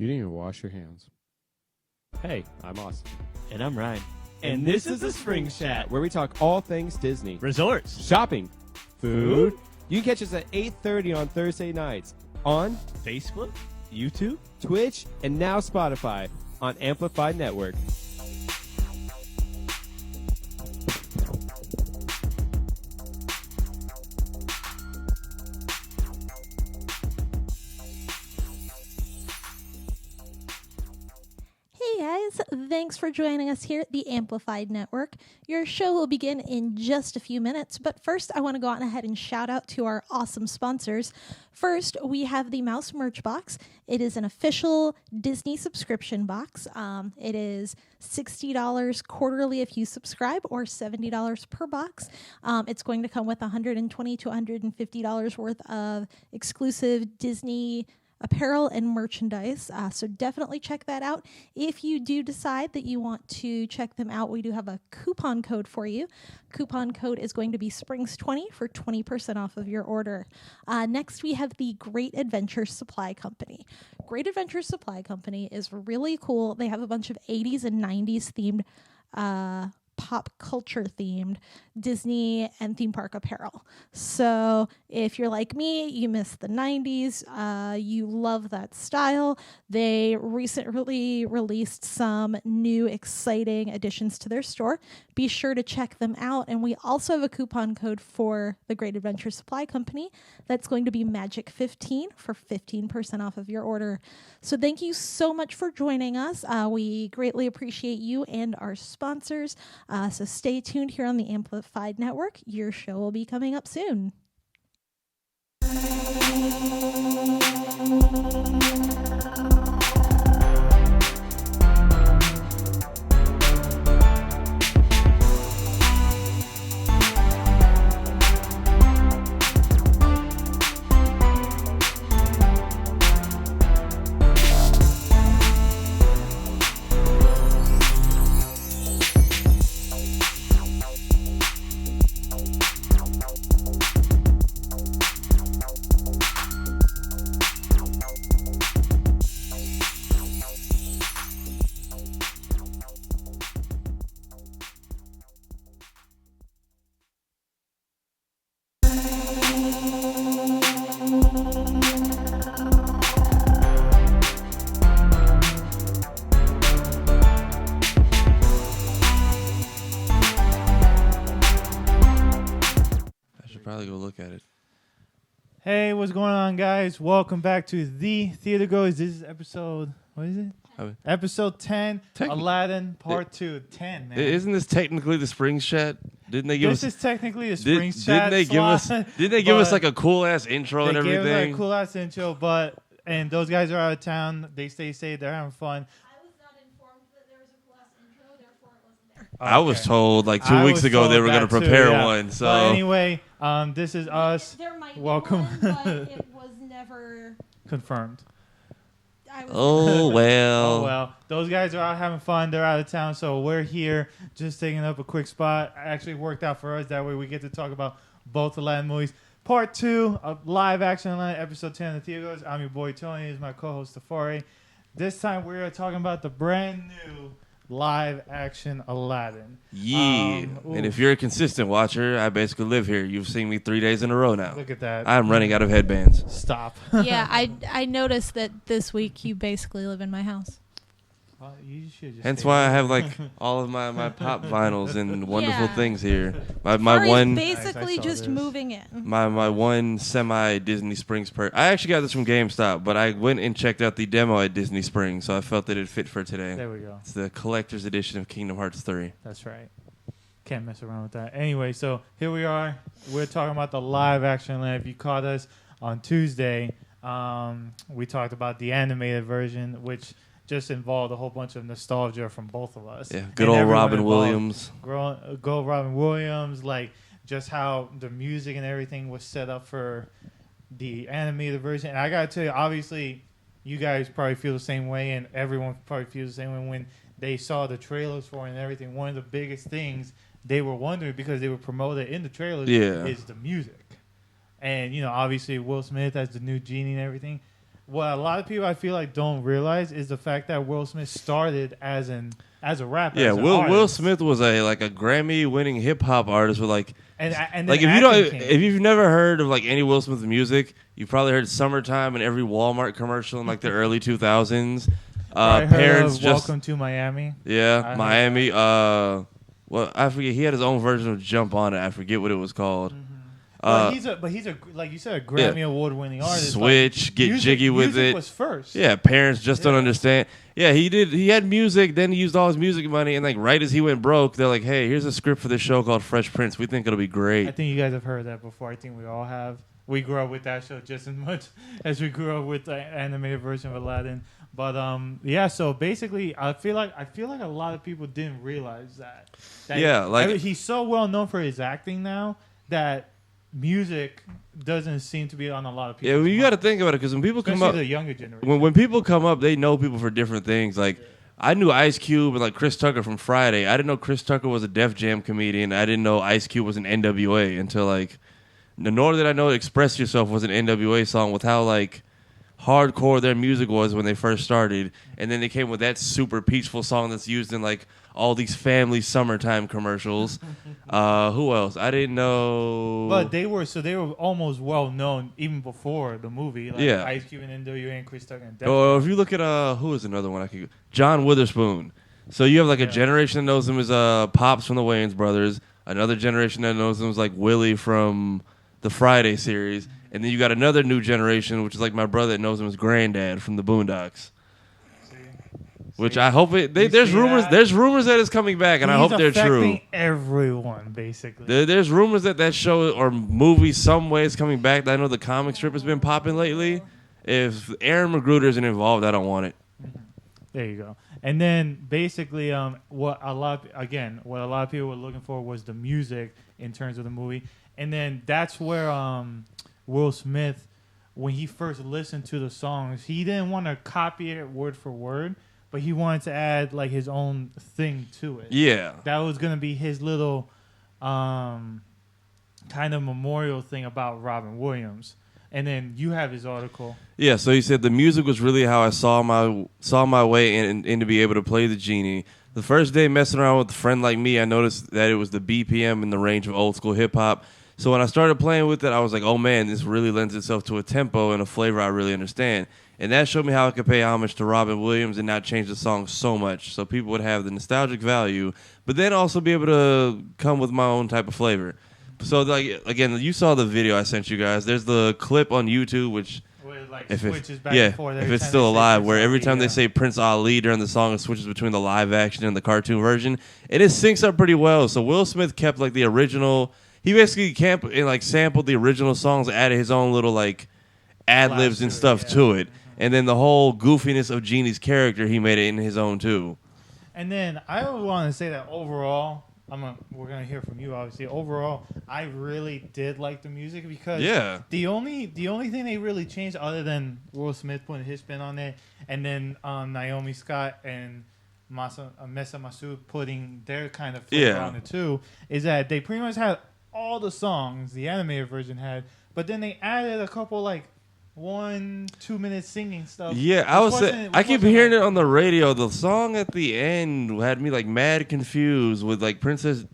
didn't even wash your hands. Hey, I'm Austin. And I'm Ryan. And this is the Spring Chat, where we talk all things Disney. Resorts. Shopping. Food. You can catch us at 8:30 on Thursday nights on Facebook, YouTube, Twitch, and now Spotify on Amplified Network. Thanks for joining us here at the Amplified Network. Your show will begin in just a few minutes, but first I want to go on ahead and shout out to our awesome sponsors. First, we have the Mouse Merch Box. It is an official Disney subscription box. It is $60 quarterly if you subscribe, or $70 per box. It's going to come with $120 to $150 worth of exclusive Disney apparel and merchandise, so definitely check that out. If you do decide that you want to check them out, we do have a coupon code for you. Coupon code is going to be Springs20 for 20% off of your order. Next, we have the Great Adventure Supply Company. Great Adventure Supply Company is really cool. They have a bunch of 80s and 90s themed pop culture themed Disney and theme park apparel. So if you're like me, you miss the 90s, you love that style. They recently released some new exciting additions to their store. Be sure to check them out. And we also have a coupon code for the Great Adventure Supply Company that's going to be Magic15 for 15% off of your order. So thank you so much for joining us. We greatly appreciate you and our sponsors. So stay tuned here on the Amplified Network. Your show will be coming up soon. Probably go look at it. Hey, what's going on, guys? Welcome back to the Theatergoers. This is episode, what is it? Episode 10, Aladdin Part 2. 10, man. Isn't this technically the Springs Chat? Didn't they give us? This is technically the Springs Chat. Didn't they give us like a cool ass intro and everything? They gave us like a cool ass intro, and those guys are out of town. They stay safe. They're having fun. I was not informed that there was a cool ass intro, therefore it wasn't there. Okay. I was told like 2 weeks ago they were going to prepare one. So but anyway, this is us. There might Welcome. be one, but it was never confirmed. Oh well. Oh well. Those guys are out having fun. They're out of town, so we're here just taking up a quick spot. Actually worked out for us. That way we get to talk about both Aladdin movies. Part 2 of live action Aladdin, episode 10 of the Theatergoers. I'm your boy Tony. This is my co-host Tafari. This time we're talking about the brand new live action Aladdin. Yeah. And if you're a consistent watcher, I basically live here. You've seen me 3 days in a row now. Look at that. I'm running out of headbands. Stop. Yeah, I noticed that this week you basically live in my house. Well, you should just Hence why I have like all of my pop vinyls and wonderful things here. My Fari's one basically Nice, just this. moving in. my one semi Disney Springs perk. I actually got this from GameStop, but I went and checked out the demo at Disney Springs, so I felt that it fit for today. There we go. It's the collector's edition of Kingdom Hearts 3. That's right. Can't mess around with that. Anyway, so here we are. We're talking about the live action. If you caught us on Tuesday, we talked about the animated version, which just involved a whole bunch of nostalgia from both of us. Yeah, good old Robin Williams. Go Robin Williams, like just how the music and everything was set up for the animated version. And I gotta tell you, obviously, you guys probably feel the same way, and everyone probably feels the same way when they saw the trailers for it and everything. One of the biggest things they were wondering, because they were promoted in the trailers, is the music. And, you know, obviously Will Smith as the new genie and everything. what a lot of people I feel like don't realize is the fact that Will Smith started as a rapper. Yeah, as an Will artist. Smith was a Grammy-winning hip hop artist with like and like if you've never heard of like any Will Smith music, you've probably heard "Summertime" in every Walmart commercial in like the early 2000s. Parents just Welcome to Miami. Yeah, Miami. Well, I forget. He had his own version of "Jump On It." I forget what it was called. But he's a like you said, a Grammy award-winning artist. Switch, like, get jiggy with music it. Was first. Yeah, parents just don't understand. Yeah, he did. He had music, then he used all his music money, and like right as he went broke, they're like, "Hey, here's a script for this show called Fresh Prince. We think it'll be great." I think you guys have heard that before. I think we all have. We grew up with that show just as much as we grew up with the animated version of Aladdin. But yeah, so basically, I feel like a lot of people didn't realize that. Yeah, like he's so well known for his acting now that music doesn't seem to be on a lot of people. Yeah, well, you got to think about it because when people come up, the younger generation, when people come up, they know people for different things. Like I knew Ice Cube and like Chris Tucker from Friday. I didn't know Chris Tucker was a Def Jam comedian. I didn't know Ice Cube was an NWA until like. Nor did I know "Express Yourself" was an NWA song with how like hardcore their music was when they first started, and then they came with that super peaceful song that's used in like all these family summertime commercials. Who else? I didn't know. But they were almost well known even before the movie. Like Ice Cube and NWA and Chris Tucker and Def Jam. Oh, if you look at who is another one I could? John Witherspoon. So you have like a generation that knows him as Pops from the Wayans Brothers. Another generation that knows him as like Willie from the Friday series, and then you got another new generation, which is like my brother that knows him as Granddad from the Boondocks. Which I hope there's rumors. There's rumors that it's coming back, and I hope they're true. Everyone basically. There's rumors that show or movie some way is coming back. I know the comic strip has been popping lately. If Aaron Magruder isn't involved, I don't want it. There you go. And then basically, what a lot of people were looking for was the music in terms of the movie. And then that's where Will Smith, when he first listened to the songs, he didn't want to copy it word for word, but he wanted to add like his own thing to it. Yeah. That was going to be his little kind of memorial thing about Robin Williams. And then you have his article. Yeah, so he said the music was really how I saw my way in to be able to play the genie. The first day messing around with a friend like me, I noticed that it was the BPM in the range of old school hip hop. So when I started playing with it, I was like, oh man, this really lends itself to a tempo and a flavor I really understand. And that showed me how I could pay homage to Robin Williams and not change the song so much so people would have the nostalgic value, but then also be able to come with my own type of flavor. So like again, you saw the video I sent you guys. There's the clip on YouTube, which if it's still alive, where every time they say Prince Ali during the song, it switches between the live action and the cartoon version, and it syncs up pretty well. So Will Smith kept like the original. He basically sampled the original songs, added his own little like ad libs and stuff to it, and then the whole goofiness of Genie's character, he made it in his own too. And then I would want to say that overall, we're gonna hear from you obviously. Overall, I really did like the music because the only thing they really changed other than Will Smith putting his spin on it, and then Naomi Scott and Mesa Massoud putting their kind of flavor on it too, is that they pretty much had all the songs the animated version had, but then they added a couple like 1-2 minute singing stuff. Yeah, I keep hearing it on the radio. The song at the end had me like mad confused with like Princess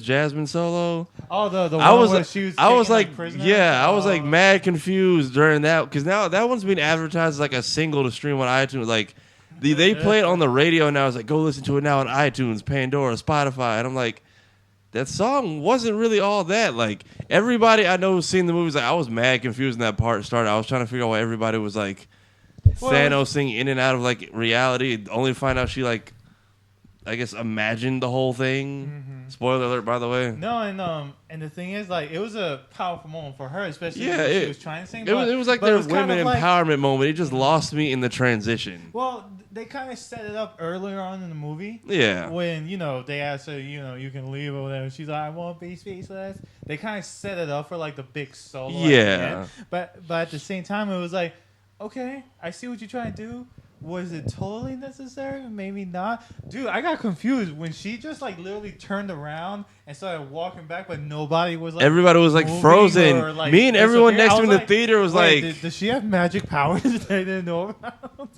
Jasmine solo. Oh, the one where she was I was like prisoner? I was like mad confused during that because now that one's being advertised as like a single to stream on iTunes. Like they play it on the radio now. It's like go listen to it now on iTunes, Pandora, Spotify, and I'm like. That song wasn't really all that. Like, everybody I know who's seen the movies, like, I was mad confused when that part started. I was trying to figure out why everybody was, like, Thanos singing in and out of, like, reality, only to find out she, like, I guess, imagined the whole thing. Mm-hmm. Spoiler alert, by the way. No, and the thing is, like, it was a powerful moment for her, especially when she was trying to sing. It was like their women empowerment moment. It just lost me in the transition. Well, they kind of set it up earlier on in the movie. Yeah. When, they asked her, you can leave or whatever. She's like, I won't be speechless. They kind of set it up for, like, the big solo. Yeah. But at the same time, it was like, okay, I see what you're trying to do. was it totally necessary? Maybe not. Dude, I got confused when she just like literally turned around and started walking back, but nobody was like. Everybody was like moving frozen. or, like, Me and everyone disappearing. next I to me was in the theater was wait, like, does she have magic powers that I didn't know about?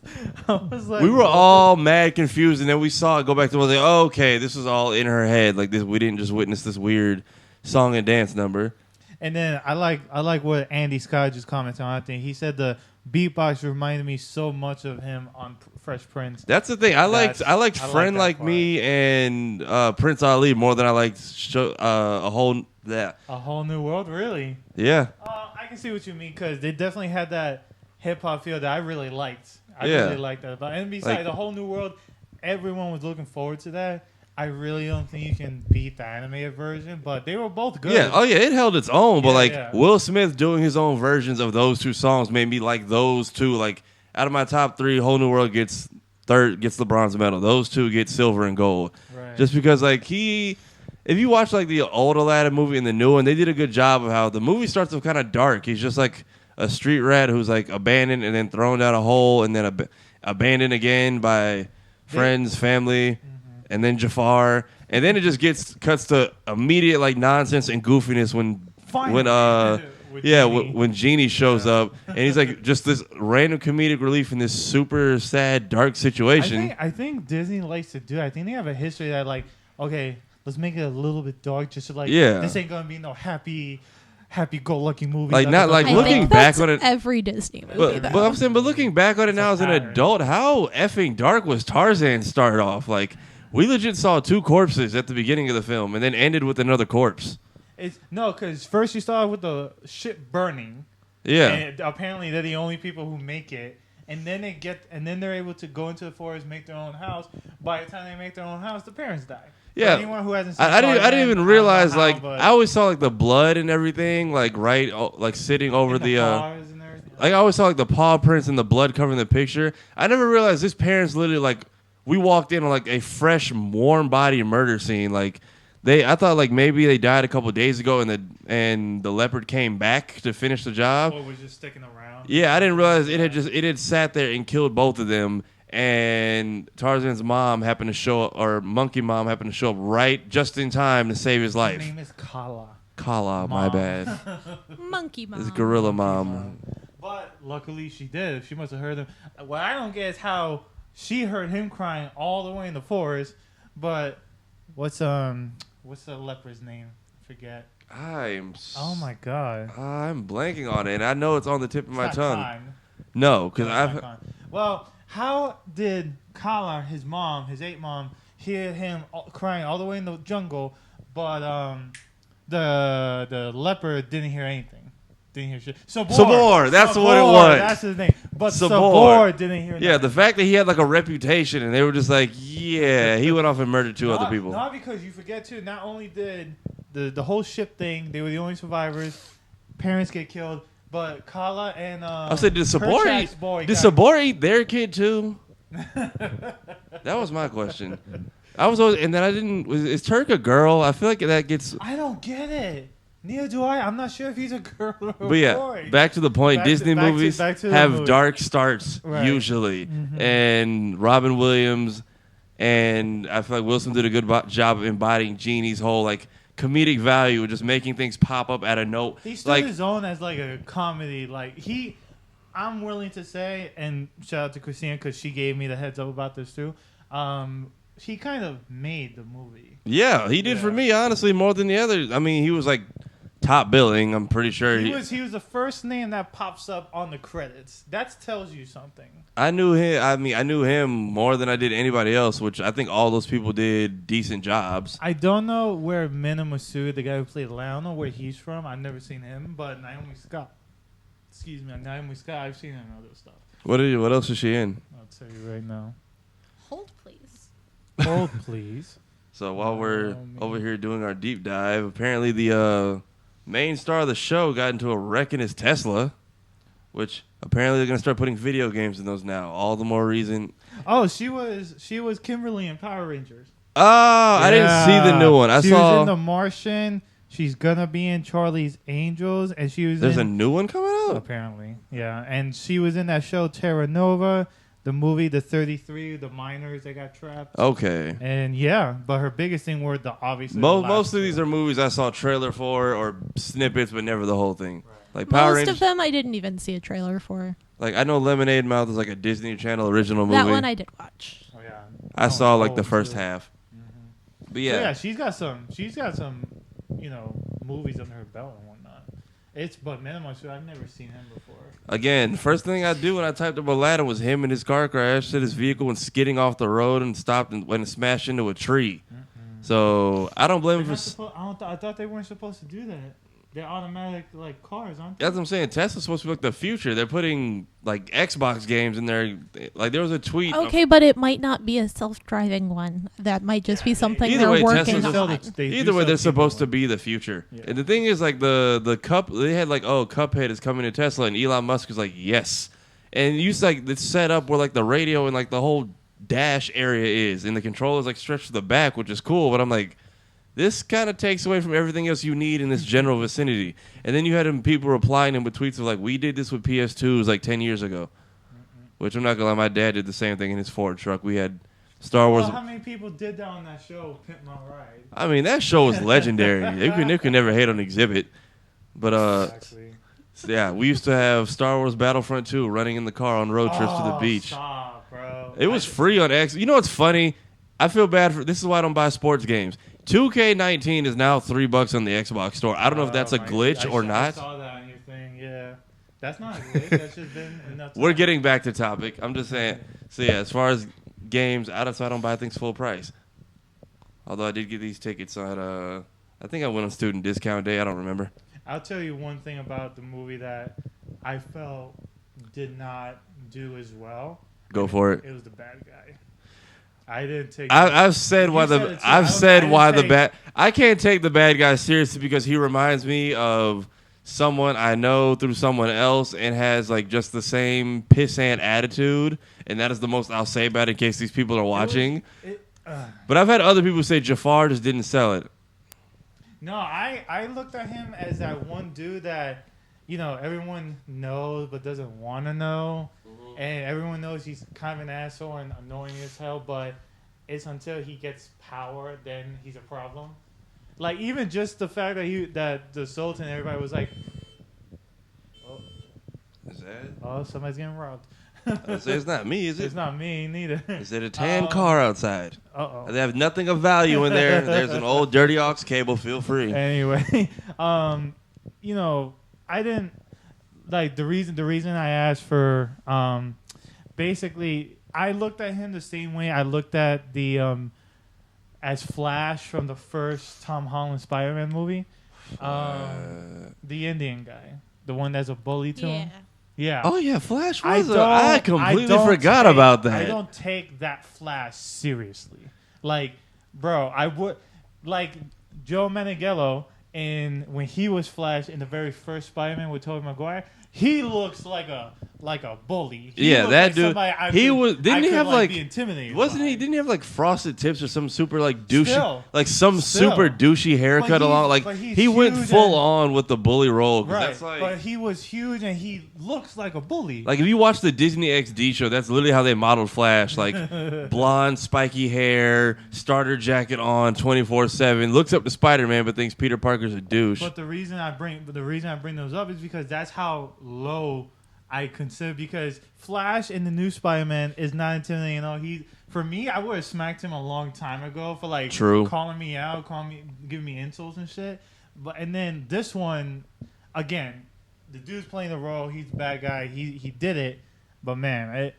I was like, we were all mad confused, and then we saw it go back to like, oh, okay, this was all in her head. Like this, we didn't just witness this weird song and dance number. And then I like what Andy Scott just commented on. I think he said the beatbox reminded me so much of him on Fresh Prince. That's the thing. I liked I Friend like Like that Me and Prince Ali more than I liked a whole A Whole New World, really? Yeah. I can see what you mean because they definitely had that hip hop feel that I really liked. I Yeah. really liked that. But and besides, Like- A Whole New World, everyone was looking forward to that. I really don't think you can beat the animated version, but they were both good. Yeah. Oh yeah, it held its own. But Yeah, like yeah. Will Smith doing his own versions of those two songs made me like those two. Like out of my top 3, Whole New World gets the bronze medal. Those two get silver and gold. Right. Just because like if you watch like the old Aladdin movie and the new one, they did a good job of how the movie starts off kind of dark. He's just like a street rat who's like abandoned and then thrown down a hole and then abandoned again by friends, family, and then Jafar. And then it just cuts to immediate like nonsense and goofiness when With Genie. when Genie shows up and he's like just this random comedic relief in this super sad dark situation. I think Disney likes to do it. I think they have a history that like, okay, let's make it a little bit dark just to like, Yeah. this ain't gonna be no happy-go-lucky movie. Like, not like I looking think back that's on it. every Disney movie. But though. I'm saying, but looking back on it now as an pattern. adult, how effing dark was Tarzan start off? Like, we legit saw 2 corpses at the beginning of the film and then ended with another corpse. It's no, because first you start with the ship burning. Yeah. And apparently they're the only people who make it. And then they're able to go into the forest, make their own house. By the time they make their own house, the parents die. Yeah. For anyone who hasn't seen I didn't Tarzan, even don't realize, know how, like, but I always saw, like, the blood and everything, like, like, sitting over in the cars and everything. like, I always saw, like, the paw prints and the blood covering the picture. I never realized his parents literally, like, we walked in on, like, a fresh, warm body murder scene. Like, I thought, like, maybe they died a couple of days ago and the leopard came back to finish the job. Or was just sticking around. Yeah, I didn't realize it had sat there and killed both of them. And Tarzan's mom happened to show up, or Monkey Mom happened to show up right just in time to save his Her life. name is Kala. Kala, my Mom. bad. Monkey Mom. It's Gorilla Mom. But luckily she did. She must have heard him. What I don't get is how she heard him crying all the way in the forest. But what's the leopard's name? I forget. Oh my god. I'm blanking on it, and I know it's on the tip of my It's not tongue. Khan. No, because No, it's I've not Khan. Well, how did Kala, his mom, his ape mom, hear him crying all the way in the jungle, but the leopard didn't hear anything? Didn't hear shit. Sabor, that's what it was. That's his name. But Sabor. Sabor didn't hear. yeah, nothing. the fact that he had like a reputation, and they were just like, yeah, he went off and murdered 2 other people. Not because you forget too. Not only did the whole ship thing, they were the only survivors. Parents get killed, but Kala and I said, did Sabor Kerchak's boy did got- Sabor eat their kid too? That was my question. I was always, and then I didn't. Is Turk a girl? I feel like that gets. I don't get it. Neither do I. I'm not sure if he's a girl or a But yeah, boy. back to the point. Back to- Disney back to- movies back to the have movie. dark starts Right. usually, and Robin Williams and I feel like Wilson did a good job of embodying Genie's whole like comedic value, just making things pop up out of no. He stood Like his own as like a comedy. Like I'm willing to say, and shout out to Christina because she gave me the heads up about this too. He kind of made the movie. yeah, he did for me honestly more than the others. I mean, he was like top billing. I'm pretty sure He was the first name that pops up on the credits. That tells you something. I knew him. I mean, I knew him more than I did anybody else, which I think all those people did decent jobs. I don't know where Mina Massoud, the guy who played Aladdin, I don't know where he's from. I've never seen him, but Naomi Scott. Naomi Scott, I've seen him in other stuff. What else is she in? I'll tell you right now. Hold, please. Hold, please. So while we're Naomi. over here doing our deep dive, apparently the main star of the show got into a wreck in his Tesla, which apparently they're gonna start putting video games in those now. All the more reason. Oh, she was Kimberly in Power Rangers. Oh, I didn't see the new one. She saw. was in The Martian. She's gonna be in Charlie's Angels, and she was There's a in new one coming out. apparently, yeah. And she was in that show Terra Nova. the movie, the 33, the miners that got trapped. Okay. And yeah, but her biggest thing were the obviously. Most of these are movies I saw a trailer for or snippets, but never the whole thing. Like Power Most Rangers. of them I didn't even see a trailer for. Like I know Lemonade Mouth is like a Disney Channel original movie. That one I did watch. Oh yeah. I saw like the old, first too. half. But So, yeah. yeah, she's got some, movies under her belt and whatnot. But minimum, so I've never seen him before. Again, first thing I do when I typed up Aladdin was him in his car crash, hit his vehicle and skidding off the road and stopped and went and smashed into a tree. So I don't blame him for. I thought they weren't supposed to do that. They're automatic like cars, aren't they? That's what I'm saying. Tesla's supposed to be like the future. They're putting like Xbox games in there. Like there was a tweet. Okay, but it might not be a self-driving one. That might just be something Either they're way, working Tesla's on. Either way, they're supposed to be the future. Yeah. And the thing is, like the cup, they had like, oh, Cuphead is coming to Tesla, and Elon Musk is like, yes. And you like it's set up where like the radio and like the whole dash area is, and the controller's like stretched to the back, which is cool. But I'm like, this kind of takes away from everything else you need in this general vicinity. And then you had people replying him with tweets of like, we did this with PS2s like 10 years ago. Which I'm not gonna lie, my dad did the same thing in his Ford truck. We had Star Wars. Well, how many people did that on that show, Pimp My Ride? I mean, that show was legendary. They could never hate on Exhibit. But Exactly. yeah, we used to have Star Wars Battlefront 2 running in the car on road trips to the beach. Stop, bro. It was free on X. You know what's funny? I feel bad for this is why I don't buy sports games. 2K19 is now $3 on the Xbox store. I don't know if that's a glitch or not. I saw that on your thing, yeah. That's not a glitch. That's just been enough time. We're getting back to topic. I'm just saying. So yeah, as far as games, I don't buy things full price. Although I did get these tickets on, I think I went on student discount day. I don't remember. I'll tell you one thing about the movie that I felt did not do as well. Go for it. It was the bad guy. I didn't take. I've said why You said the it too. I've I said didn't why the take- bad. I can't take the bad guy seriously because he reminds me of someone I know through someone else and has like just the same pissant attitude, and that is the most I'll say about it in case these people are watching. But I've had other people say Jafar just didn't sell it. No, I looked at him as that one dude that, everyone knows but doesn't want to know. And everyone knows he's kind of an asshole and annoying as hell, but it's until he gets power, then he's a problem. Like, even just the fact that the Sultan, everybody was like, Is that? oh, somebody's getting robbed. It's not me, is it? It's not me, neither. Is it a tan car outside? Uh-oh. They have nothing of value in there. There's an old dirty aux cable. Feel free. Anyway, I didn't like the reason I asked for basically I looked at him the same way I looked at the as Flash from the first Tom Holland Spider-Man movie. The Indian guy, the one that's a bully to him. Yeah. Oh yeah, Flash I was. don't- I completely don't forgot take- about that. I don't take that Flash seriously. Like, bro, I would like Joe Manganiello when he was Flash in the very first Spider-Man with Tobey Maguire. He looks like a bully. He Yeah, looks that like dude. somebody I He could- was. Didn't I he could, have like? be intimidated? Wasn't by. he? Didn't he have like frosted tips or some super like douchey, Still. like some super douchey haircut along? Like but he's he went huge full and- on with the bully role. 'Cause Right, That's like. but he was huge and he looks like a bully. Like if you watch the Disney XD show, that's literally how they modeled Flash. Like blonde, spiky hair, starter jacket on, 24/7. Looks up to Spider-Man, but thinks Peter Parker's a douche. But the reason I bring those up is because that's how low I consider, because Flash in the new Spider-Man is not intimidating at all. For me, I would have smacked him a long time ago for like True. calling me out, giving me insults and shit. And then this one, again, the dude's playing the role. He's the bad guy. He did it. But man,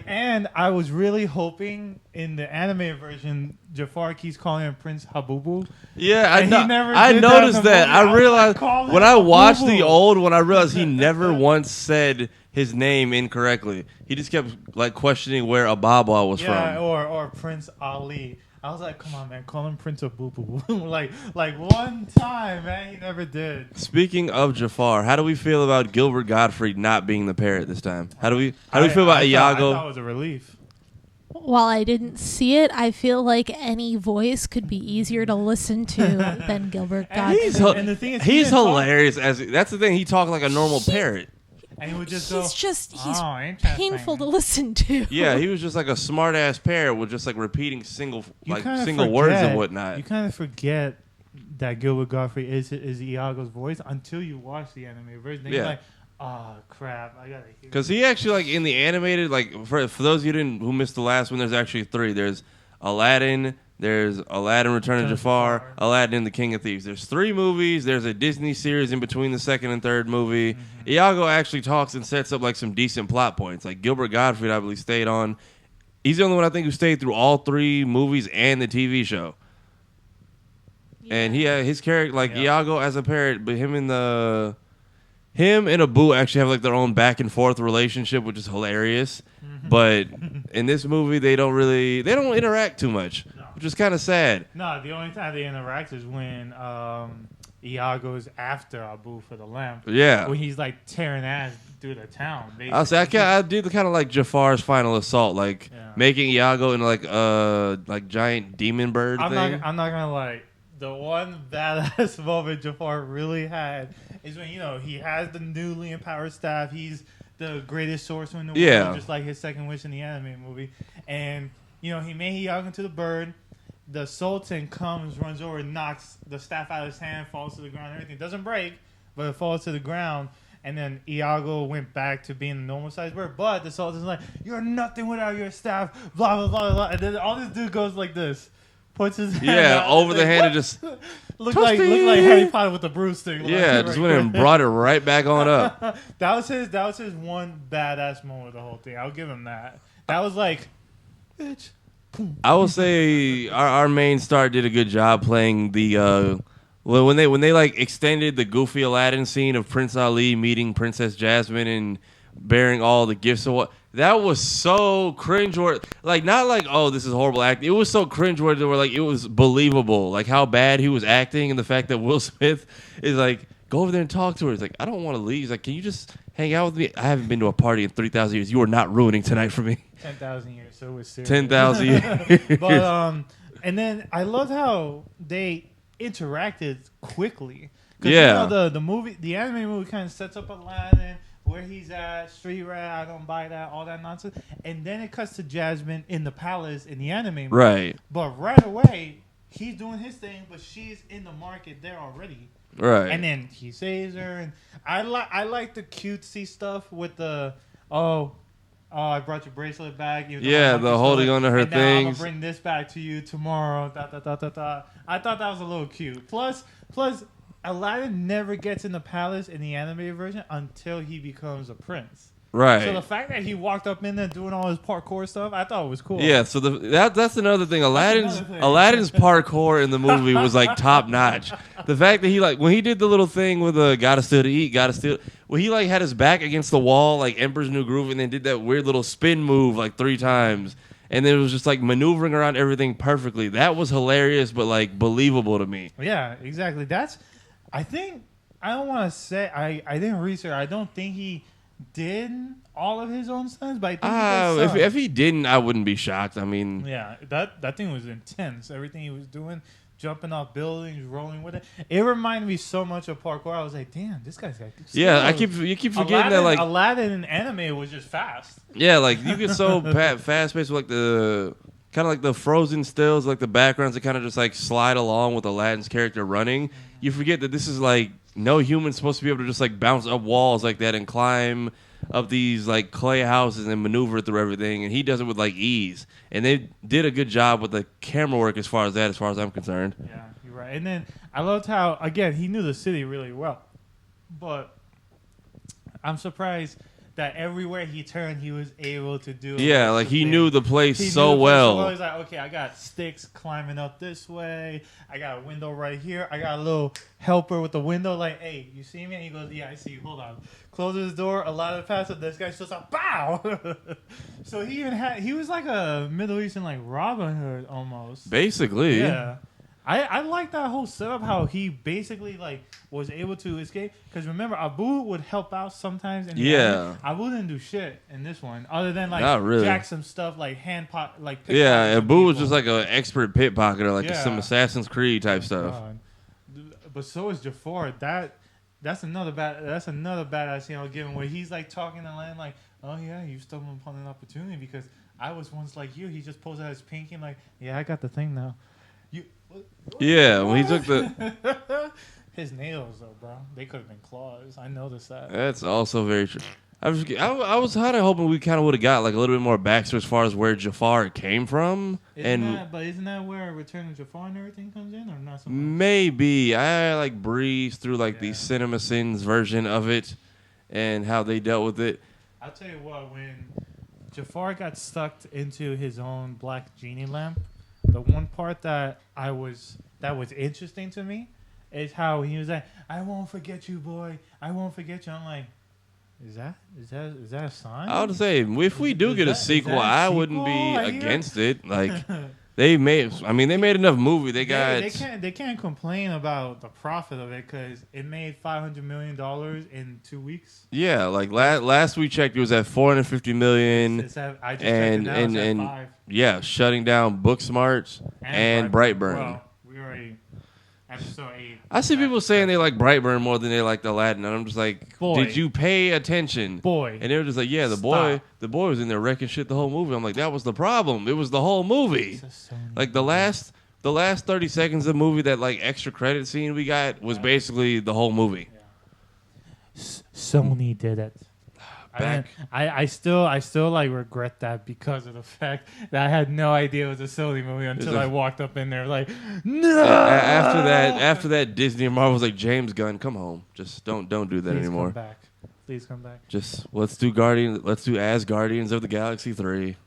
and I was really hoping in the animated version, Jafar keeps calling him Prince Habubu. Yeah, And he never I did that in noticed the that. movie. I I was realized like, call when him I watched the Boo-Boo. old one, I realized he never once said his name incorrectly. He just kept like questioning where Ababa was Yeah, from. or Prince Ali. I was like, come on, man, call him Prince of Boo Boo. like one time, man, he never did. Speaking of Jafar, how do we feel about Gilbert Gottfried not being the parrot this time? How do we feel about I thought Iago? it was a relief. While I didn't see it, I feel like any voice could be easier to listen to than Gilbert And Gottfried. and the thing is, He's he didn't talk- hilarious. That's the thing. He talked like a normal parrot. and he would just go. He's interesting. painful to listen to. Yeah, he was just like a smart ass parrot with just like repeating single forget, words and whatnot. You kind of forget that Gilbert Gottfried is Iago's voice until you watch the anime version. Then you're like, oh crap, I gotta hear. Because he actually like in the animated, like for those of you who missed the last one, there's actually 3. There's Aladdin. There's Aladdin Return of Jafar, Aladdin the King of Thieves. There's 3 movies. There's a Disney series in between the second and third movie. Mm-hmm. Iago actually talks and sets up like some decent plot points. Like Gilbert Gottfried, I believe, stayed on. He's the only one I think who stayed through all 3 movies and the TV show. Yeah. And his character, like Iago as a parrot, but him and Abu actually have like their own back and forth relationship, which is hilarious. Mm-hmm. But in this movie, they don't interact too much. Which is kind of sad. No, the only time they interact is when Iago's after Abu for the lamp. Yeah. When he's like tearing ass through the town. I did kind of like Jafar's final assault, like making Iago into like giant demon bird thing. I'm not gonna lie. The one badass moment Jafar really had is when he has the newly empowered staff. He's the greatest swordsman in the world, just like his second wish in the anime movie, and he made Iago into the bird. The Sultan runs over, knocks the staff out of his hand, falls to the ground. Everything doesn't break, but it falls to the ground. And then Iago went back to being a normal sized bird. But the Sultan's like, "You're nothing without your staff." Blah blah blah blah. And then all this dude goes like this, puts his hand out, over the hand and just looked like Harry Potter with the broomstick. Just went and brought it right back on up. That was his one badass moment of the whole thing. I'll give him that. That was like, bitch. I will say our main star did a good job playing the when they like extended the goofy Aladdin scene of Prince Ali meeting Princess Jasmine and bearing all the gifts and what. That was so cringeworthy. Like not like, oh, this is horrible acting. It was so cringeworthy where like it was believable. Like how bad he was acting and the fact that Will Smith is like, go over there and talk to her. He's like, I don't want to leave. He's like, can you just hang out with me? I haven't been to a party in 3,000 years. You are not ruining tonight for me. 10,000 years. So it was serious. 10,000 years. But and then I loved how they interacted quickly. Yeah. The anime movie kind of sets up Aladdin, where he's at, street rat, I don't buy that, all that nonsense. And then it cuts to Jasmine in the palace in the anime movie. Right. But right away, he's doing his thing, but she's in the market there already. Right. And then he saves her, and I like the cutesy stuff with the I brought your bracelet back. The holding on to her and now I'm things. gonna bring this back to you tomorrow. I thought that was a little cute. Plus, Aladdin never gets in the palace in the animated version until he becomes a prince. Right. So the fact that he walked up in there doing all his parkour stuff, I thought it was cool. Yeah. So that's another thing. Aladdin's parkour in the movie was like top notch. The fact that he like when he did the little thing with gotta steal to eat, gotta steal. Well, he like had his back against the wall like Emperor's New Groove, and then did that weird little spin move like 3 times, and then it was just like maneuvering around everything perfectly. That was hilarious, but like believable to me. Yeah, exactly. I don't want to say I didn't research. I don't think he did all of his own stunts, but I think if he didn't, I wouldn't be shocked. I mean, yeah, that thing was intense. Everything he was doing, jumping off buildings, rolling with it. It reminded me so much of parkour. I was like, damn, this guy's got good skills. Yeah, you keep forgetting that like Aladdin in anime was just fast. Yeah, like you get so fast paced with like the kind of like the frozen stills, like the backgrounds that kind of just like slide along with Aladdin's character running. You forget that this is like no human's supposed to be able to just like bounce up walls like that and climb up these like clay houses and maneuver through everything, and he does it with like ease. And they did a good job with the camera work as far as I'm concerned. Yeah, you're right. And then I loved how again he knew the city really well, but I'm surprised that everywhere he turned, he was able to do. Yeah, like he knew the place so well. He's like, okay, I got sticks climbing up this way. I got a window right here. I got a little helper with the window. Like, hey, you see me? And he goes, yeah, I see you. Hold on. Closes his door. A lot of pass up. This guy's just like, bow. So he was like a Middle Eastern like Robin Hood almost. Basically. Yeah. I like that whole setup, how he basically like was able to escape. Because remember, Abu would help out sometimes. Abu didn't do shit in this one, other than like jack some stuff like Abu was just like an expert pickpocketer, like some Assassin's Creed type stuff. But so is Jafar. That That's another badass scene I'll give him where he's like talking to Aladdin like, oh yeah, you stumbled upon an opportunity because I was once like you. He just pulls out his pinky and like, yeah, I got the thing now. Yeah, when he took the his nails though, bro, they could have been claws. I noticed that. That's also very true. I was kind of hoping we kind of would have got like a little bit more backstory as far as where Jafar came from. Isn't that where Return of Jafar and everything comes in, or not so much? Maybe I like breezed through like the Cinema Sins version of it and how they dealt with it. I'll tell you what, when Jafar got stuck into his own black genie lamp, the one part that was interesting to me is how he was like, "I won't forget you, boy. I won't forget you." I'm like, Is that a sign? I would say if we do get a sequel, I wouldn't be against it. Like they made enough movie. They can't complain about the profit of it because it made $500 million in 2 weeks. Yeah, like last we checked, it was at $450 million. I just checked it now. It's at 5. Yeah, shutting down Booksmarts and Brightburn. Well, we already episode 8. I see people saying they like Brightburn more than they like Aladdin, and I'm just like, did you pay attention? Boy. And they were just like, yeah, the boy was in there wrecking shit the whole movie. I'm like, that was the problem. It was the whole movie. Like the last 30 seconds of the movie, that like extra credit scene we got was basically the whole movie. Yeah. Sony did it. I still like regret that because of the fact that I had no idea it was a Sony movie until I walked up in there like, no. After that, Disney and Marvel was like, James Gunn, come home. Just don't do that anymore. Please come back. Just let's do As Guardians of the Galaxy 3.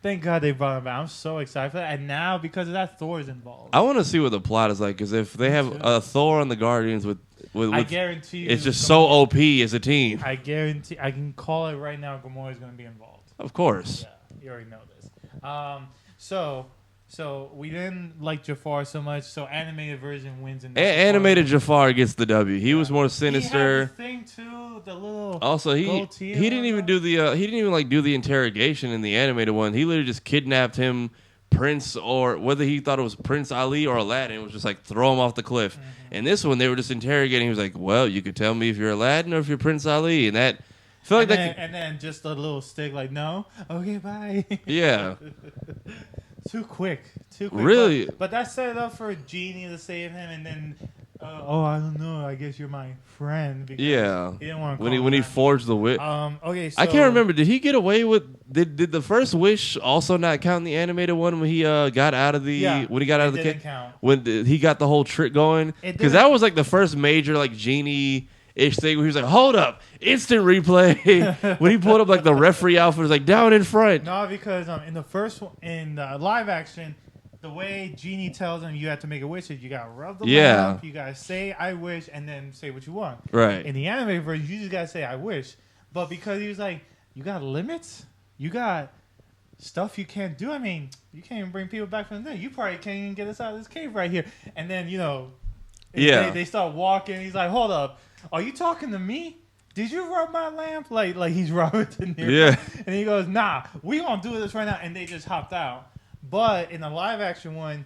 Thank God they brought him back. I'm so excited for that. And now because of that, Thor's involved. I want to see what the plot is like because if they have a Thor on the Guardians with I guarantee you it's just so OP as a team. I guarantee I can call it right now. Gamora's going to be involved. Of course. Yeah, you already know this. So we didn't like Jafar so much. So animated version wins. Animated Jafar gets the W. He was more sinister. He had the thing too. The little. Also, he didn't even do the interrogation in the animated one. He literally just kidnapped him. Prince, or whether he thought it was Prince Ali or Aladdin, was just like throw him off the cliff. Mm-hmm. And this one, they were just interrogating. He was like, "Well, you could tell me if you're Aladdin or if you're Prince Ali," and that felt like that. And then just a little stick, like, "No, okay, bye." Yeah. Too quick. Really? But that set it up for a genie to save him, and then. I don't know. I guess you're my friend. Because he didn't want to when he forged the wish. Okay. So I can't remember. Did he get away with? Did the first wish also not count in the animated one when he got out of the when he got out of the cave? When he got the whole trick going? Because that was like the first major like genie-ish thing where he was like, "Hold up, instant replay." When he pulled up like the referee outfit, was like down in front. No, because in the first one, in the live action. The way Genie tells him you have to make a wish is you gotta rub the lamp, you gotta say I wish, and then say what you want. Right. In the anime version, you just gotta say I wish. But because he was like, you got limits, you got stuff you can't do. I mean, you can't even bring people back from there. You probably can't even get us out of this cave right here. And then they start walking. He's like, hold up, are you talking to me? Did you rub my lamp? Like he's Robert De Niro. Yeah. And he goes, nah, we gonna do this right now. And they just hopped out. But in the live action one,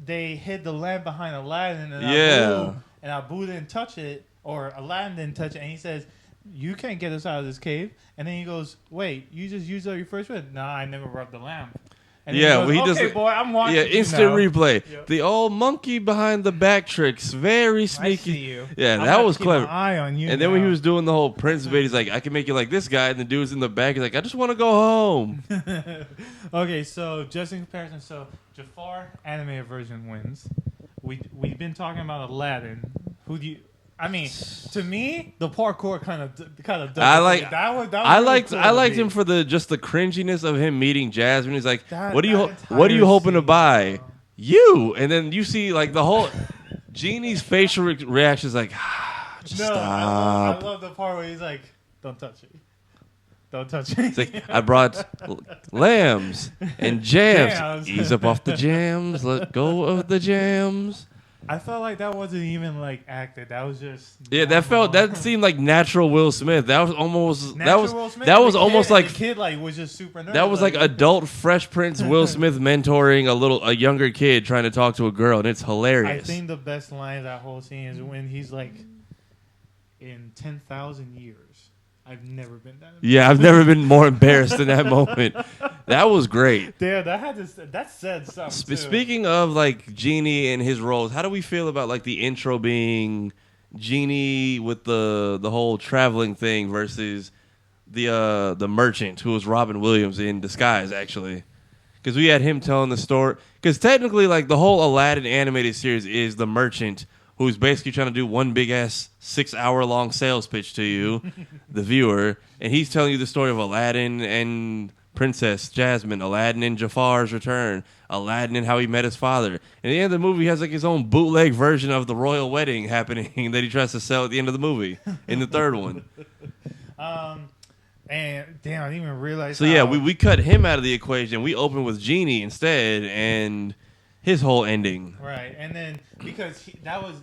they hid the lamp behind Aladdin, and Abu didn't touch it, or Aladdin didn't touch it, and he says, "You can't get us out of this cave." And then he goes, "Wait, you just used up your first wish?" "Nah, I never rubbed the lamp." And then he goes, okay, boy, I'm watching. Yeah, instant replay. Yep. The old monkey behind the back tricks, very sneaky. I see you. Yeah, that was clever. Keep my eye on you. And then when he was doing the whole Prince bit, he's like, "I can make you like this guy," and the dude's in the back. He's like, "I just want to go home." Okay, so just in comparison, so Jafar animated version wins. We've been talking about Aladdin. Who do you? I mean, to me, the parkour kind of. I liked cool him for the cringiness of him meeting Jasmine. He's like, what are you hoping to buy? You, and then you see like the whole Genie's facial reaction is like, stop. I love the part where he's like, don't touch it. Don't touch me. It's like, I brought lambs and jams. Ease up off the jams. Let go of the jams. I felt like that wasn't even like acted. That was just that seemed like natural Will Smith. That was almost Will Smith, that was the almost kid, like the kid like was just super nervous. that was like adult Fresh Prince Will Smith mentoring a younger kid trying to talk to a girl, and it's hilarious. I think the best line of that whole scene is when he's like, in 10,000 years, I've never been that embarrassed. Yeah, I've never been more embarrassed in that moment. That was great. Damn, that said something too. Speaking of like Genie and his roles, how do we feel about like the intro being Genie with the whole traveling thing versus the merchant who was Robin Williams in disguise, actually? Because we had him telling the story. Because technically, like the whole Aladdin animated series is the merchant who's basically trying to do one big ass 6-hour-long sales pitch to you, the viewer, and he's telling you the story of Aladdin and Princess Jasmine, Aladdin and Jafar's return, Aladdin and how he met his father. And at the end of the movie, he has like his own bootleg version of the royal wedding happening that he tries to sell at the end of the movie in the third one. And damn, I didn't even realize. So yeah, we cut him out of the equation. We open with Genie instead, and his whole ending. Right, and then because that was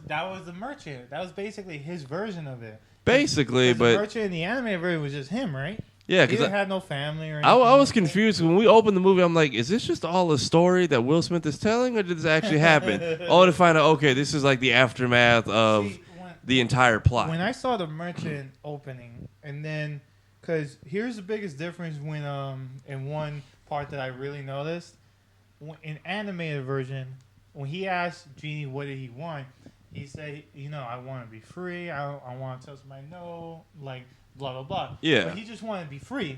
the merchant. That was basically his version of it. Basically, but the merchant in the animated version was just him, right? Yeah, he because had no family or anything. I was confused when we opened the movie. I'm like, is this just all a story that Will Smith is telling, or did this actually happen? Only to find out, okay, this is like the aftermath of the entire plot. When I saw the merchant opening, and then because here's the biggest difference when in one part that I really noticed. In animated version, when he asked Genie what did he want, he said, I want to be free. I want to tell somebody no, like blah blah blah. Yeah. But he just wanted to be free.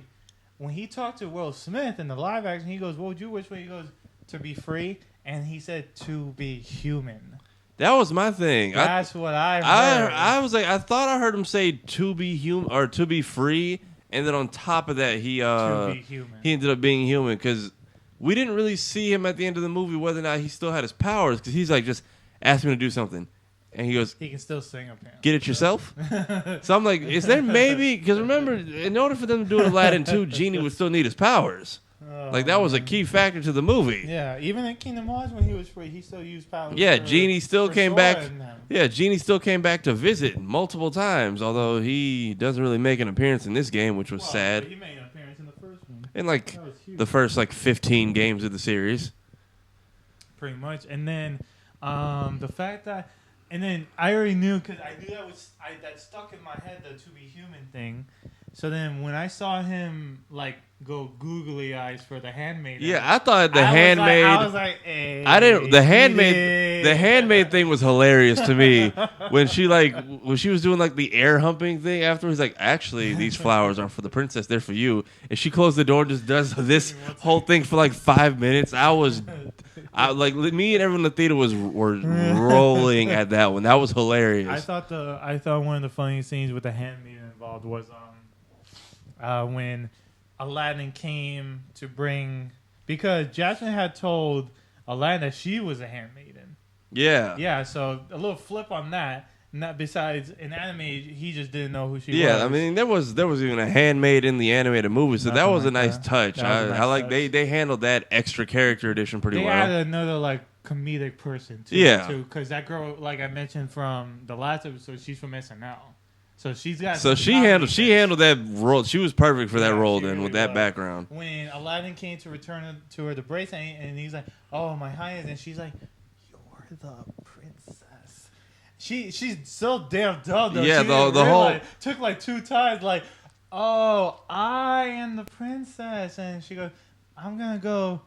When he talked to Will Smith in the live action, he goes, "What would you wish for?" He goes, "To be free," and he said, "To be human." That was my thing. That's what I heard. I was like, I thought I heard him say to be human or to be free, and then on top of that, to be human. He ended up being human because we didn't really see him at the end of the movie whether or not he still had his powers, because he's like, just ask me to do something. And he goes, he can still sing apparently. Get it yourself? So I'm like, is there maybe, because remember, in order for them to do Aladdin 2, Genie would still need his powers. Like, that was a key factor to the movie. Yeah, even in Kingdom Hearts when he was free, he still used powers. Yeah, Genie still came back. Yeah, Genie still came back to visit multiple times, although he doesn't really make an appearance in this game, which was sad. He made an appearance in the first one. In like the first 15 games of the series. Pretty much. And then the fact that, and then I already knew, because I knew that stuck in my head, the to be human thing. So then when I saw him go googly eyes for the handmaid. Yeah, I thought the handmaid. I was like, hey, I didn't. The handmaid. The handmaid thing was hilarious to me when she was doing the air humping thing afterwards. Like, actually, these flowers aren't for the princess; they're for you. And she closed the door and just does this whole thing for 5 minutes. Me and everyone in the theater were rolling at that one. That was hilarious. I thought one of the funniest scenes with the handmaid involved was when Aladdin came to bring, because Jasmine had told Aladdin that she was a handmaiden. Yeah. Yeah, so a little flip on that. Not besides in anime, he just didn't know who she was. Yeah, I mean there was even a handmaid in the animated movie, so that was a nice touch. I like they handled that extra character edition pretty well. They added another comedic person too. Yeah. Because that girl, like I mentioned from the last episode, she's from SNL. So she's got. So she handled that role. She was perfect for that role then, really with that background. When Aladdin came to return to her the bracelet, and he's like, "Oh, my highness," and she's like, "You're the princess." She's so damn dumb though. Yeah, she the whole took 2 times. "Oh, I am the princess," and she goes, "I'm gonna go."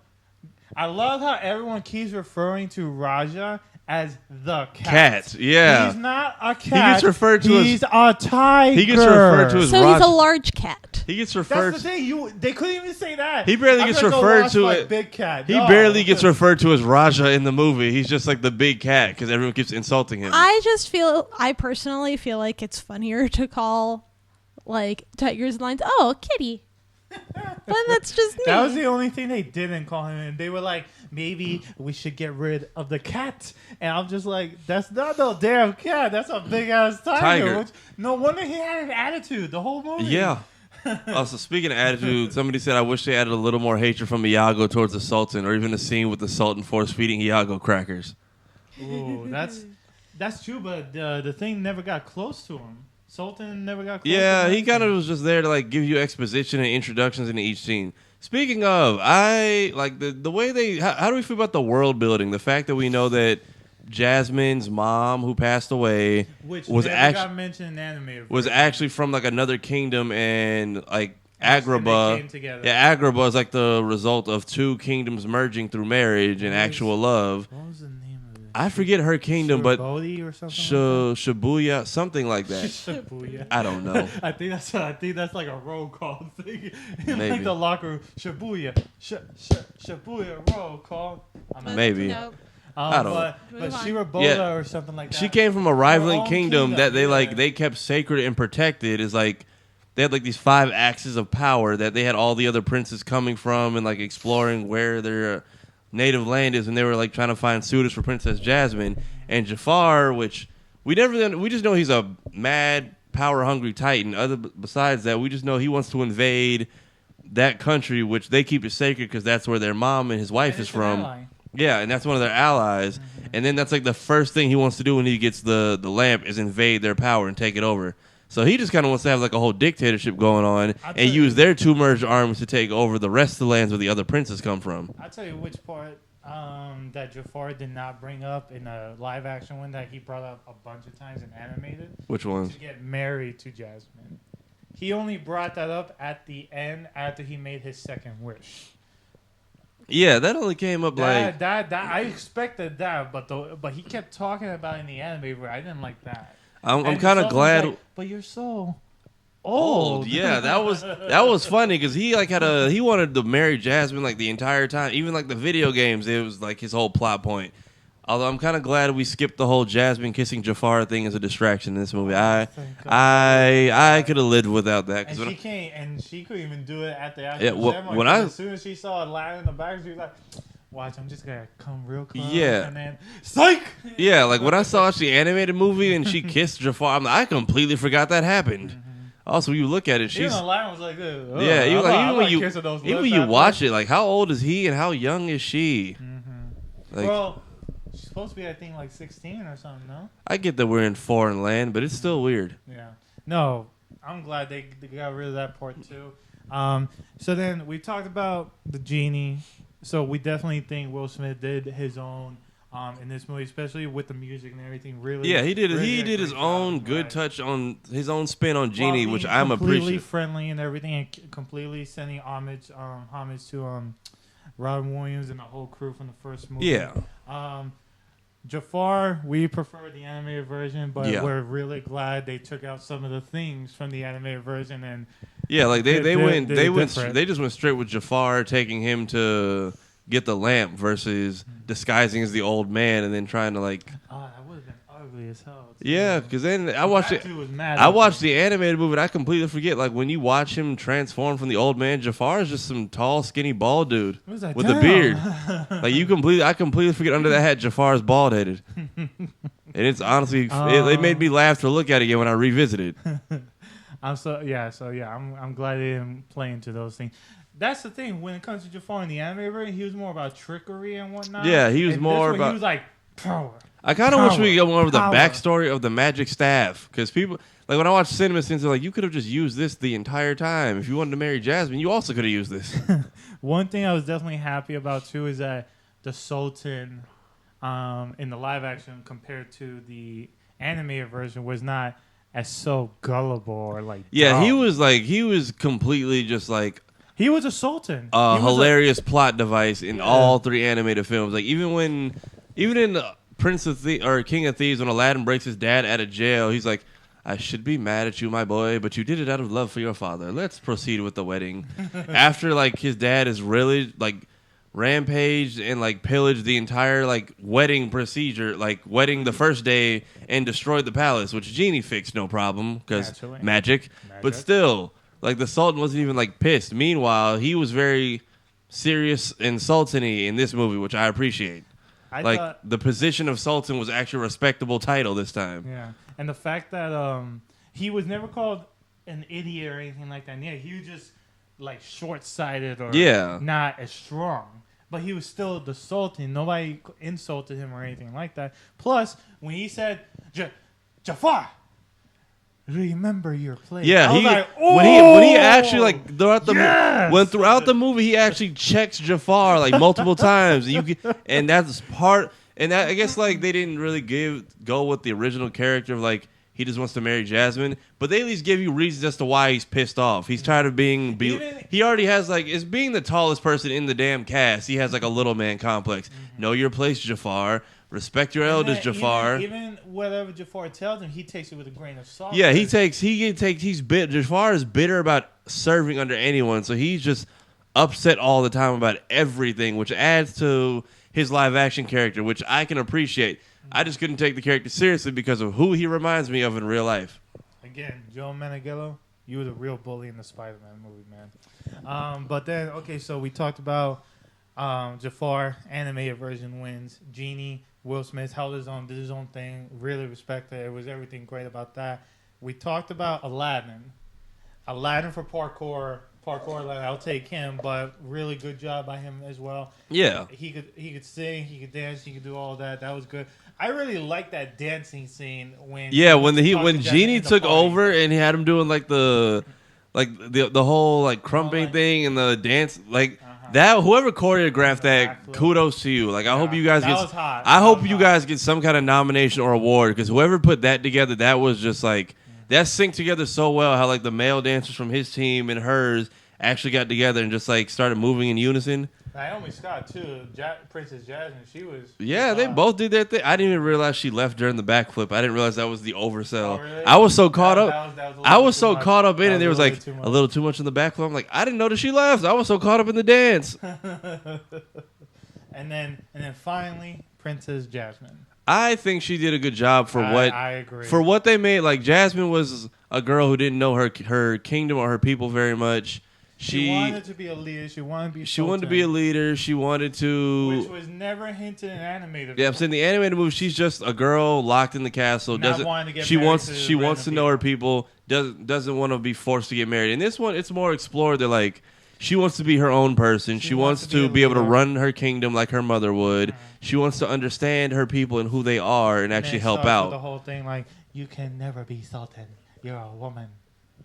I love how everyone keeps referring to Raja as the cat. Yeah. He's not a cat. He gets referred to he's a tiger. He gets referred to as So he's a large cat. He gets referred. That's the thing. They couldn't even say that. He barely gets referred to it. Big cat. He barely gets referred to as Raja in the movie. He's just the big cat because everyone keeps insulting him. I personally feel like it's funnier to call tigers and lions, "Oh, kitty." But that's just me. That was the only thing they didn't call him. And they were like, maybe we should get rid of the cat. And I'm just like, that's not no damn cat. That's a big ass tiger. No wonder he had an attitude the whole movie. Yeah. Also, speaking of attitude, somebody said, I wish they added a little more hatred from Iago towards the Sultan, or even a scene with the Sultan force feeding Iago crackers. Ooh, that's true, but the thing never got close to him. Sultan never got close Yeah, to him. he kind of was just there to like give you exposition and introductions into each scene. Speaking of, I like the way they. How do we feel about the world building? The fact that we know that Jasmine's mom, who passed away, Which was never actually got mentioned in anime. was actually from like another kingdom, and like And they Agrabah. came together. Yeah, Agrabah is like the result of two kingdoms merging through marriage and actual love. What was the name of it? I forget her kingdom, but Bodhi or something. Shibuya, something like that. Shibuya. I don't know. I think that's like a roll call thing. Maybe. Like the locker room. Shibuya. Shibuya roll call. Maybe. Nope. I don't But Move on. Shiraboda Yeah. or something like that. She came from a rivaling own kingdom that they yeah. like they kept sacred and protected. Is like they had like these 5 axes of power that they had all the other princes coming from and like exploring where their native land is, and they were like trying to find suitors for Princess Jasmine and Jafar, which we just know he's a mad power hungry titan. Besides that, we just know he wants to invade that country, which they keep it sacred because that's where their mom and his wife And is it's an from. ally. Yeah, and that's one of their allies. And then that's like the first thing he wants to do when he gets the lamp is invade their power and take it over. So he just kind of wants to have like a whole dictatorship going on I'll and tell use you- their 2 merged armies to take over the rest of the lands where the other princes come from. I'll tell you which part that Jafar did not bring up in a live action one that he brought up a bunch of times in animated. Which ones? To get married to Jasmine. He only brought that up at the end after he made his second wish. Yeah, that only came up like... That I expected that, but he kept talking about it in the anime where I didn't like that. I'm And kind of Sultan's glad... like, but you're so old. Yeah, that was funny because he like he wanted to marry Jasmine like the entire time. Even like the video games, it was like his whole plot point. Although I'm kind of glad we skipped the whole Jasmine kissing Jafar thing as a distraction in this movie. I could have lived without that. And she couldn't even do it at the actual Yeah, ceremony. when 'Cause as soon as she saw Aladdin in the back, she was like, "Watch, I'm just gonna come real close." Yeah. And then psych. Yeah, like when I saw the animated movie and she kissed Jafar, I completely forgot that happened. Also, when you look at it, she's Even Aladdin was like, "Ugh, yeah. I'm Even not when kissing those even when lips you after." watch it, like how old is he and how young is she? Like, Well, she's supposed to be, I think, like 16 or something. No. I get that we're in foreign land, but it's still weird. Yeah. No, I'm glad they got rid of that part too. So then we talked about the genie. So we definitely think Will Smith did his own in this movie, especially with the music and everything. Really, Yeah, he did. really He a did his great own job, good right. touch on his own spin on While Genie, which being I'm completely appreciative. friendly and everything, and completely sending homage to Robin Williams and the whole crew from the first movie. Yeah. Jafar, we prefer the animated version, but Yeah. we're really glad they took out some of the things from the animated version and Yeah, like they They're different. they just went straight with Jafar taking him to get the lamp versus disguising as the old man and then trying to like that would have been ugly as hell. yeah, because then I watched That it. dude was mad I ugly. watched the animated movie and I completely forget. Like when you watch him transform from the old man, Jafar is just some tall, skinny, bald dude What was that? with a Damn. beard. I completely forget under that hat Jafar's bald headed. And it's honestly it made me laugh to look at it again when I revisited. I'm glad they didn't play into those things. That's the thing when it comes to Jafar in the animated version, he was more about trickery and whatnot. Yeah, he was And more this one, about- He was like power. I kind of wish we could go more over the Power. backstory of the magic staff because people like when I watch cinema scenes, they're like, you could have just used this the entire time. If you wanted to marry Jasmine, you also could have used this. One thing I was definitely happy about too is that the Sultan in the live action compared to the animated version was not as so gullible or like Yeah, dumb. he was completely just like He was a sultan. a He was hilarious plot device in Yeah. all 3 animated films. Like even in King of Thieves, when Aladdin breaks his dad out of jail, he's like, "I should be mad at you, my boy, but you did it out of love for your father. Let's proceed with the wedding." After like his dad is really like rampaged and like pillaged the entire like wedding procedure, like wedding the first day and destroyed the palace, which Genie fixed no problem because Naturally. magic. But Magic. still, like the Sultan wasn't even like pissed. Meanwhile, he was very serious and sultan-y in this movie, which I appreciate. I Like thought, the position of Sultan was actually a respectable title this time. yeah, and the fact that he was never called an idiot or anything like that. Yeah, he was just like short-sighted or Yeah. not as strong. but he was still the sultan. Nobody insulted him or anything like that. Plus, when he said, Jafar, remember your place. Yeah, I was like, when he actually like throughout the yes! throughout the movie he actually checks Jafar like multiple times. And that's part. And that, I guess like they didn't really go with the original character of like he just wants to marry Jasmine, but they at least give you reasons as to why he's pissed off. He's tired of being he already has like is being the tallest person in the damn cast. He has like a little man complex. Know your place, Jafar. Respect your elders, Jafar. Even whatever Jafar tells him, he takes it with a grain of salt. Yeah, he's bitter. Jafar is bitter about serving under anyone, so he's just upset all the time about everything, which adds to his live action character, which I can appreciate. I just couldn't take the character seriously because of who he reminds me of in real life. Again, Joe Manganiello, you were the real bully in the Spider-Man movie, man. But then, okay, so we talked about Jafar, animated version wins. Genie, Will Smith held did his own thing. Really respect it. It was everything great about that. We talked about Aladdin. Aladdin for parkour. I'll take him, but really good job by him as well. Yeah, he could sing, he could dance, he could do all that. That was good. I really like that dancing scene when Genie took over and he had him doing like the whole like crumping thing and the dance like. That whoever choreographed that, kudos to you. Like I hope you guys get some kind of nomination or award because whoever put that together, that was just like that synced together so well. How like the male dancers from his team and hers actually got together and just like started moving in unison. Naomi Scott too, Princess Jasmine. She was. Yeah, they both did their thing. I didn't even realize she left during the backflip. I didn't realize that was the oversell. Oh, really? I was so caught up. I was so caught up in it. There was like a little too much in the backflip. I'm like, I didn't notice she left. I was so caught up in the dance. and then finally, Princess Jasmine. I think she did a good job for I agree. For what they made. Like Jasmine was a girl who didn't know her kingdom or her people very much. She wanted to be a leader. She wanted to be. She wanted to be a leader. She wanted to. Which was never hinted in animated. Yeah, I'm saying the animated movie. She's just a girl locked in the castle. She wants to know her people. Doesn't want to be forced to get married. In this one, it's more explored. They're like, she wants to be her own person. She wants to be able to run her kingdom like her mother would. Mm-hmm. She wants to understand her people and who they are and actually help out. The whole thing like you can never be sultan. You're a woman.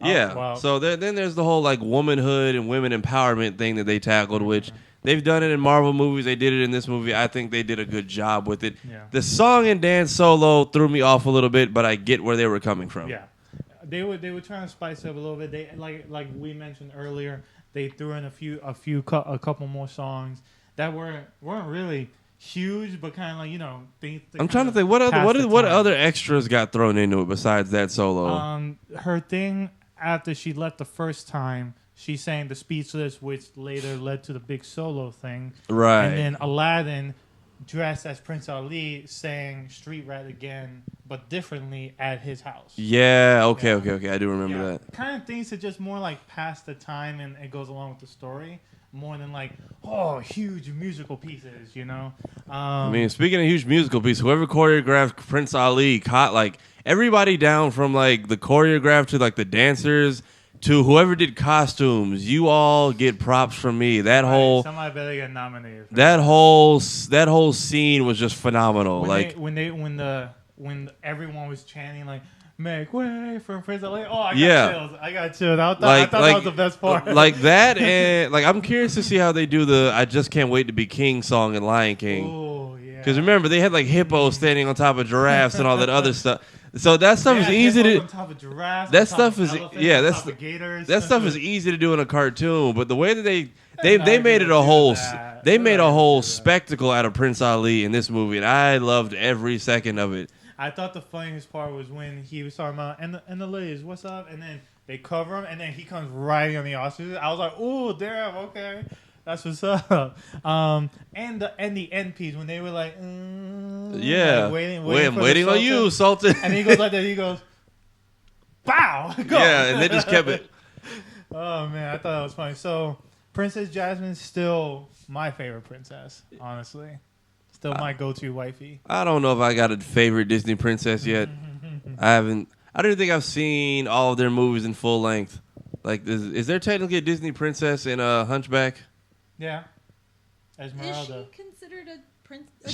Yeah. Oh, wow. So then there's the whole like womanhood and women empowerment thing that they tackled, which they've done it in Marvel movies. They did it in this movie. I think they did a good job with it. Yeah. The song and dance solo threw me off a little bit, but I get where they were coming from. Yeah. They were trying to spice it up a little bit. They like we mentioned earlier, they threw in a couple more songs that weren't really huge, but kind of like things. I'm trying to think what other extras got thrown into it besides that solo. Her thing. After she left the first time, she sang the Speechless, which later led to the big solo thing. Right. And then Aladdin, dressed as Prince Ali, sang Street Rat again, but differently at his house. Yeah, okay. I do remember that. Kind of things that just more like pass the time and it goes along with the story. More than like, huge musical pieces, I mean, speaking of huge musical pieces, whoever choreographed Prince Ali caught like everybody down from like the choreograph to like the dancers to whoever did costumes. You all get props from me. Somebody better get nominated. That whole scene was just phenomenal. When everyone was chanting like, make way for Prince Ali. Oh, I got chills. I thought that was the best part. Like that, and like I'm curious to see how they do the "I Just Can't Wait to Be King" song in Lion King. Oh yeah. Because remember they had like hippos standing on top of giraffes and all that other stuff. So that stuff is easy to. On top of giraffes, that stuff is gators. That stuff is easy to do in a cartoon, but the way that they made it a whole spectacle out of Prince Ali in this movie, and I loved every second of it. I thought the funniest part was when he was talking about and the ladies, what's up? And then they cover him, and then he comes riding on the ostriches. I was like, ooh, damn, okay, that's what's up. And the end piece when they were like, like waiting on you, Sultan. And he goes like that. He goes, bow. Go. Yeah, and they just kept it. Oh man, I thought that was funny. So Princess Jasmine's still my favorite princess, honestly. Still my go-to wifey. I don't know if I got a favorite Disney princess yet. I don't think I've seen all of their movies in full length. Like, is there technically a Disney princess in Hunchback? Yeah. Esmeralda. Is she considered a princess?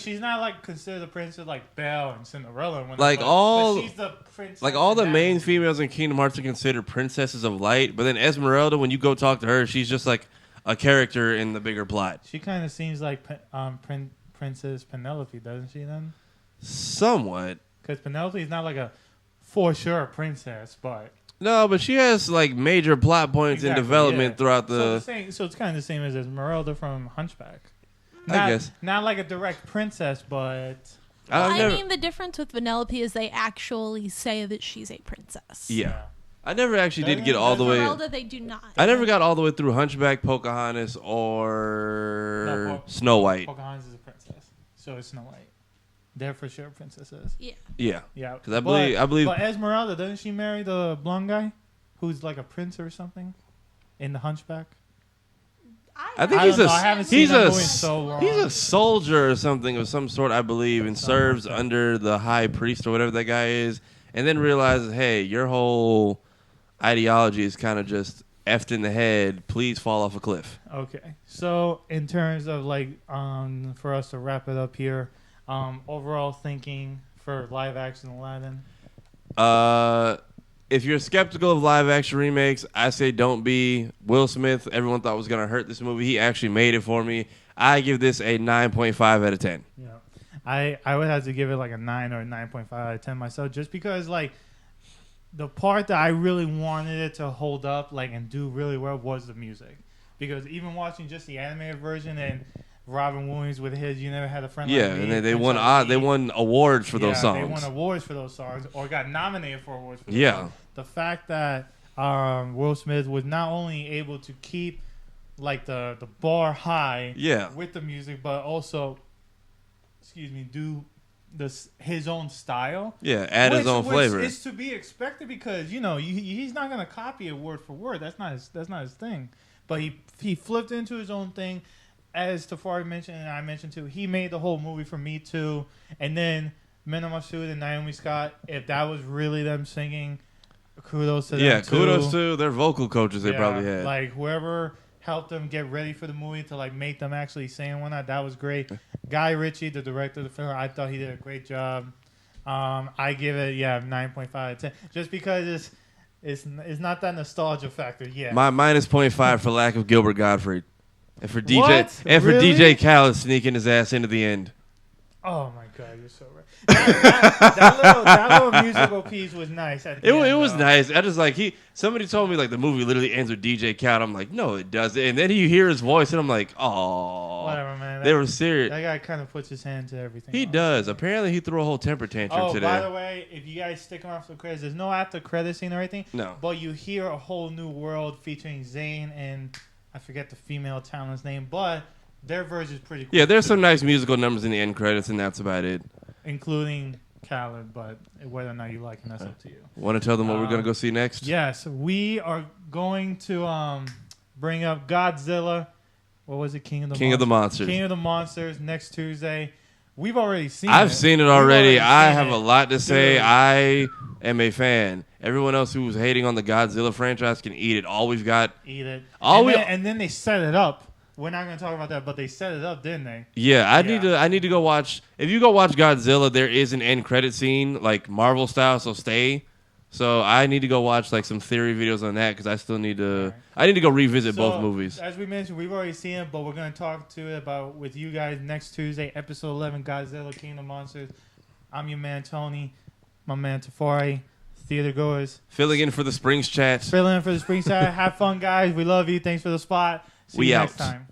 She's not like considered a princess like Belle and Cinderella. Like all, but she's the princess. like all the in that main movie. females in Kingdom Hearts are considered princesses of light. But then Esmeralda, when you go talk to her, she's just like a character in the bigger plot. She kind of seems like Princess Penelope, doesn't she? Then Somewhat. because Penelope is not like a for sure princess, but No, but she has like major plot points in development throughout the. So it's kind of the same as Esmeralda from Hunchback. I guess. Not like a direct princess, but I mean, the difference with Vanellope is they actually say that she's a princess. Yeah. I never actually did get all the way. Esmeralda, they do not. I never got all the way through Hunchback, Pocahontas, or Snow White. Pocahontas is a princess, so it's Snow White. They're for sure princesses. Yeah. Yeah. Yeah. Because I believe. But Esmeralda, doesn't she marry the blonde guy, who's like a prince or something, in the Hunchback? I think I haven't seen that movie in so long. He's a soldier or something of some sort, I believe, and serves under the high priest or whatever that guy is, and then realizes, hey, your whole ideology is kind of just effed in the head. Please fall off a cliff. Okay. So in terms of like, for us to wrap it up here, overall thinking for live action Aladdin. If you're skeptical of live action remakes, I say don't be. Will Smith, everyone thought was going to hurt this movie. He actually made it for me. I give this a 9.5 out of 10. Yeah. I would have to give it like a 9 or a 9.5 out of 10 myself, just because like the part that I really wanted it to hold up like and do really well was the music. Because even watching just the animated version and Robin Williams with his "You Never Had a Friend Like Me," and they won awards for those songs. They won awards for those songs, or got nominated for awards for those Yeah. songs. The fact that Will Smith was not only able to keep like the bar high with the music, but also, do his own style. Yeah, add his own flavor. Which is to be expected because he's not gonna copy it word for word. That's not his thing. But he flipped into his own thing. As Tafari mentioned, and I mentioned too, he made the whole movie for Me Too. And then Mena Massoud and Naomi Scott, if that was really them singing, kudos to them. Yeah, kudos to their vocal coaches they probably had. Like whoever helped them get ready for the movie to like make them actually sing one night, that was great. Guy Ritchie, the director of the film, I thought he did a great job. I give it 9.5 out of 10, just because it's not that nostalgia factor yet. My minus 0.5 for lack of Gilbert Gottfried. And for DJ What? and for Really? DJ Khaled sneaking his ass into the end. Oh my God, you're so right. that little musical piece was nice. At the It end, was though. nice. I just like somebody told me like the movie literally ends with DJ Khaled. I'm like, no, it doesn't. And then you hear his voice, and I'm like, oh, Whatever, man. they were serious. That guy kind of puts his hand to everything. He else. does. Apparently, he threw a whole temper tantrum Oh, today. by the way, if you guys stick around for the credits, there's no after credit scene or anything. No. But you hear a whole new world featuring Zayn and I forget the female talent's name, but their version is pretty cool. Yeah, there's some nice musical numbers in the end credits, and that's about it. Including Khaled, but whether or not you like him, that's up to you. Want to tell them what we're going to go see next? Yes, we are going to bring up Godzilla. What was it? King of the Monsters. King of the Monsters next Tuesday. We've already seen it. I've seen it already. I have seen a lot to say. Dude. I am a fan. Everyone else who was hating on the Godzilla franchise can eat it. All we've got... Eat it. All And then they set it up. We're not going to talk about that, but they set it up, didn't they? Yeah, I need to go watch... If you go watch Godzilla, there is an end credit scene, like Marvel style, so stay. So I need to go watch like some theory videos on that because I still need to... Right. I need to go revisit both So, movies. As we mentioned, we've already seen it, but we're going to talk to it about with you guys next Tuesday, episode 11, Godzilla, King of the Monsters. I'm your man, Tony. My man, Tafari. Theatergoers. Filling in for the Springs chat. Filling in for the spring side. Have fun, guys. We love you. Thanks for the spot. See We you out. next time.